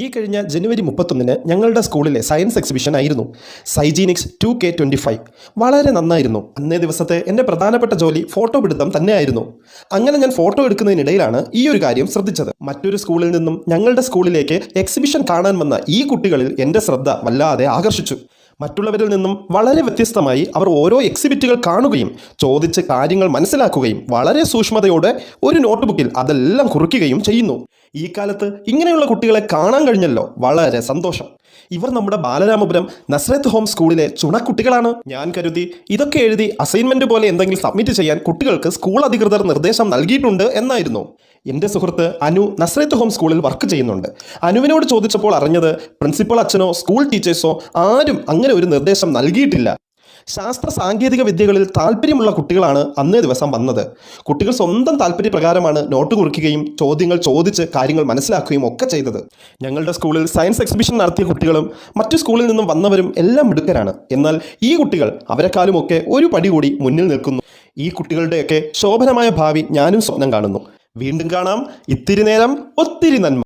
ഈ കഴിഞ്ഞ ജനുവരി 31-ന് ഞങ്ങളുടെ സ്കൂളിലെ സയൻസ് എക്സിബിഷൻ ആയിരുന്നു. സൈജീനിക്സ് 2K25 വളരെ നന്നായിരുന്നു. അന്നേ ദിവസത്തെ എൻ്റെ പ്രധാനപ്പെട്ട ജോലി ഫോട്ടോ പിടുത്തം തന്നെയായിരുന്നു. അങ്ങനെ ഞാൻ ഫോട്ടോ എടുക്കുന്നതിനിടയിലാണ് ഈ ഒരു കാര്യം ശ്രദ്ധിച്ചത്. മറ്റൊരു സ്കൂളിൽ നിന്നും ഞങ്ങളുടെ സ്കൂളിലേക്ക് എക്സിബിഷൻ കാണാൻ വന്ന ഈ കുട്ടികളിൽ എൻ്റെ ശ്രദ്ധ വല്ലാതെ ആകർഷിച്ചു. മറ്റുള്ളവരിൽ നിന്നും വളരെ വ്യത്യസ്തമായി അവർ ഓരോ എക്സിബിറ്റുകൾ കാണുകയും ചോദിച്ച് കാര്യങ്ങൾ മനസ്സിലാക്കുകയും വളരെ സൂക്ഷ്മതയോടെ ഒരു നോട്ട്ബുക്കിൽ അതെല്ലാം കുറിക്കുകയും ചെയ്യുന്നു. ഈ കാലത്ത് ഇങ്ങനെയുള്ള കുട്ടികളെ കാണാൻ കഴിഞ്ഞല്ലോ, വളരെ സന്തോഷം. ഇവർ നമ്മുടെ ബാലരാമപുരം നസ്രത്ത് ഹോം സ്കൂളിലെ ചുണക്കുട്ടികളാണ്. ഞാൻ കരുതി ഇതൊക്കെ എഴുതി അസൈൻമെൻറ്റ് പോലെ എന്തെങ്കിലും സബ്മിറ്റ് ചെയ്യാൻ കുട്ടികൾക്ക് സ്കൂൾ അധികൃതർ നിർദ്ദേശം നൽകിയിട്ടുണ്ട് എന്നായിരുന്നു. എൻ്റെ സുഹൃത്ത് അനു നസ്രത്ത് ഹോം സ്കൂളിൽ വർക്ക് ചെയ്യുന്നുണ്ട്. അനുവിനോട് ചോദിച്ചപ്പോൾ അറിഞ്ഞത് പ്രിൻസിപ്പൽ അച്ഛനോ സ്കൂൾ ടീച്ചേഴ്സോ ആരും അങ്ങനെ ഒരു നിർദ്ദേശം നൽകിയിട്ടില്ല. ശാസ്ത്ര സാങ്കേതിക വിദ്യകളിൽ താല്പര്യമുള്ള കുട്ടികളാണ് അന്നേ ദിവസം വന്നത്. കുട്ടികൾ സ്വന്തം താല്പര്യപ്രകാരമാണ് നോട്ട് കുറിക്കുകയും ചോദ്യങ്ങൾ ചോദിച്ച് കാര്യങ്ങൾ മനസ്സിലാക്കുകയും ഒക്കെ ചെയ്തത്. ഞങ്ങളുടെ സ്കൂളിൽ സയൻസ് എക്സിബിഷൻ നടത്തിയ കുട്ടികളും മറ്റു സ്കൂളിൽ നിന്നും വന്നവരും എല്ലാം മിടുക്കരാണ്. എന്നാൽ ഈ കുട്ടികൾ അവരെക്കാളുമൊക്കെ ഒരു പടി കൂടി മുന്നിൽ നിൽക്കുന്നു. ഈ കുട്ടികളുടെയൊക്കെ ശോഭനമായ ഭാവി ഞാനും സ്വപ്നം കാണുന്നു. വീണ്ടും കാണാം. ഇത്തിരി നേരം ഒത്തിരി നന്മ.